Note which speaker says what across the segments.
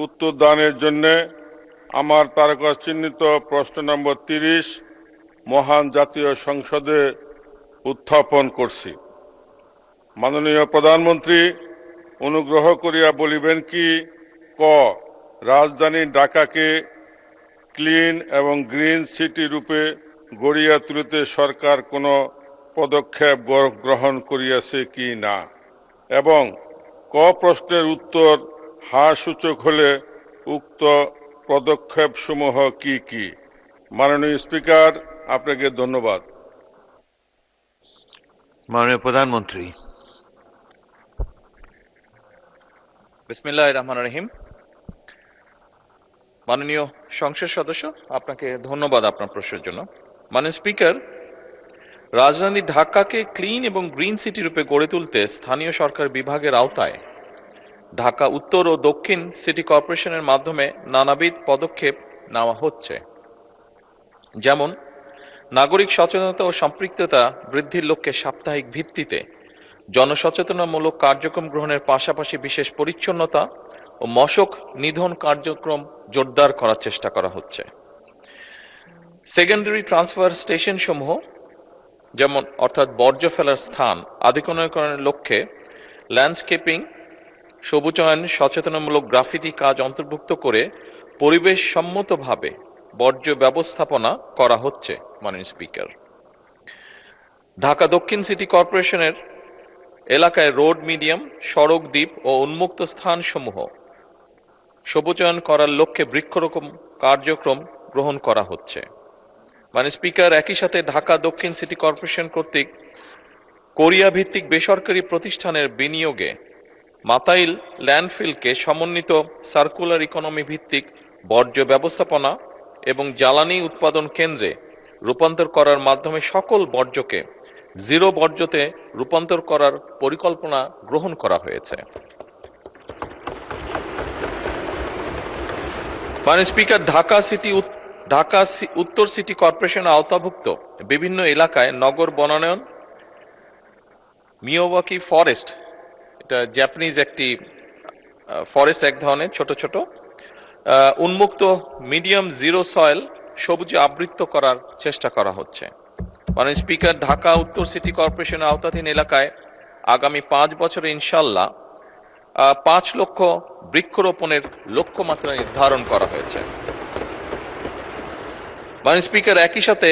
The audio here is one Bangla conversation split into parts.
Speaker 1: উত্তর দানের জন্য আমার তারকা চিহ্নিত প্রশ্ন নম্বর 30 মহান জাতীয় সংসদে উত্থাপন করছি। মাননীয় প্রধানমন্ত্রী, অনুগ্রহ করিয়া বলিবেন কি, ক রাজধানী ঢাকাকে ক্লিন এবং গ্রিন সিটি রূপে গড়িয়া তুলিতে সরকার কোনো পদক্ষেপ গ্রহণ করিয়াছে কি না, এবং ক প্রশ্নের উত্তর হ্যাঁ সূচক হলে উক্ত পদক্ষেপসমূহ কি কি। মাননীয় স্পিকার, আপনাকে ধন্যবাদ।
Speaker 2: মাননীয় প্রধানমন্ত্রী।
Speaker 3: বিসমিল্লাহির রহমানির রহিম। মাননীয় সংসদ সদস্য, আপনাকে ধন্যবাদ আপনার প্রশ্নের জন্য। মাননীয় স্পিকার, রাজধানী ঢাকাকে ক্লিন এবং গ্রিন সিটি রূপে গড়ে তুলতে স্থানীয় সরকার বিভাগের আওতায় ঢাকা উত্তর ও দক্ষিণ সিটি কর্পোরেশনের মাধ্যমে নানাবিধ পদক্ষেপ নেওয়া হচ্ছে। যেমন নাগরিক সচেতনতা ও সম্পৃক্ততা বৃদ্ধির লক্ষ্যে সাপ্তাহিক ভিত্তিতে জনসচেতনামূলক কার্যক্রম গ্রহণের পাশাপাশি বিশেষ পরিচ্ছন্নতা ও মশক নিধন কার্যক্রম জোরদার করার চেষ্টা করা হচ্ছে। সেকেন্ডারি ট্রান্সফার স্টেশন সমূহ, যেমন অর্থাৎ বর্জ্য ফেলার স্থান আধুনিকরণের লক্ষ্যে ল্যান্ডস্কেপিং, সবুজায়ন, সচেতনামূলক গ্রাফিতি কাজ অন্তর্ভুক্ত করে পরিবেশ সম্মতভাবে বর্জ্য ব্যবস্থাপনা করা হচ্ছে। মাননীয় স্পিকার, ঢাকা দক্ষিণ সিটি কর্পোরেশনের এলাকায় রোড মিডিয়াম, সড়ক দ্বীপ ও উন্মুক্ত স্থানসমূহ সবুজায়ন করার লক্ষ্যে বৃক্ষরোপণ কার্যক্রম গ্রহণ করা হচ্ছে। মাননীয় স্পিকার, একই সাথে ঢাকা দক্ষিণ সিটি কর্পোরেশন কর্তৃক কোরিয়া ভিত্তিক বেসরকারি প্রতিষ্ঠানের বিনিয়োগে মাতাইল ল্যান্ডফিলকে সমন্বিত সার্কুলার ইকোনমি ভিত্তিক বর্জ্য ব্যবস্থাপনা এবং জ্বালানি উৎপাদন কেন্দ্রে রূপান্তর করার মাধ্যমে সকল বর্জ্যকে জিরো বর্জ্যতে রূপান্তর করার পরিকল্পনা গ্রহণ করা হয়েছে। মাননীয় স্পিকার, ঢাকা উত্তর সিটি কর্পোরেশনের আওতাভুক্ত বিভিন্ন এলাকায় নগর বনায়ন, মিয়াওয়াকি ফরেস্ট, এটা জাপানিজ একটি ফরেস্ট, এক ধরনের ছোট ছোট উন্মুক্ত মিডিয়াম জিরো সয়েল সবুজে আবৃত করার চেষ্টা করা হচ্ছে। মাননীয় স্পিকার, ঢাকা উত্তর সিটি কর্পোরেশনের আওতাধীন এলাকায় আগামী 5 বছরে ইনশাল্লাহ 5 লক্ষ বৃক্ষরোপণের লক্ষ্যমাত্রা নির্ধারণ করা হয়েছে। মাননীয় স্পিকার, একই সাথে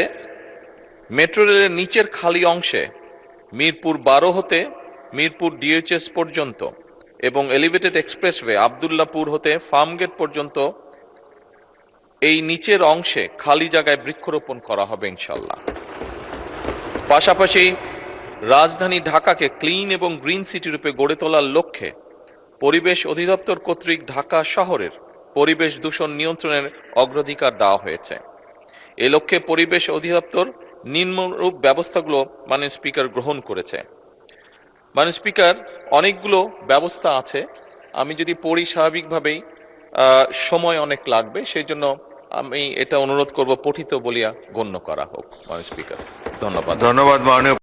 Speaker 3: মেট্রো রেলের নিচের খালি অংশে মিরপুর 12 হতে মিরপুর ডিএইচএস পর্যন্ত এবং এলিভেটেড এক্সপ্রেসওয়ে আবদুল্লাপুর হতে ফার্মগেট পর্যন্ত এই নিচের অংশে খালি জায়গায় বৃক্ষরোপণ করা হবে ইনশাল্লাহ। পাশাপাশি রাজধানী ঢাকাকে ক্লিন এবং গ্রিন সিটি রূপে গড়ে তোলার লক্ষ্যে পরিবেশ অধিদপ্তর কর্তৃক ঢাকা শহরের পরিবেশ দূষণ নিয়ন্ত্রণের অগ্রাধিকার দেওয়া হয়েছে। এ লক্ষ্যে পরিবেশ অধিদপ্তর নিম্নরূপ ব্যবস্থাগুলো মাননীয় স্পিকার গ্রহণ করেছে। মাননীয় স্পিকার, অনেকগুলো ব্যবস্থা আছে, আমি যদি পড়ি স্বাভাবিকভাবেই সময় অনেক লাগবে, সেই জন্য আমি এটা অনুরোধ করব পঠিত বলিয়া গণ্য করা হোক। মাননীয় স্পিকার, ধন্যবাদ।
Speaker 2: ধন্যবাদ মাননীয়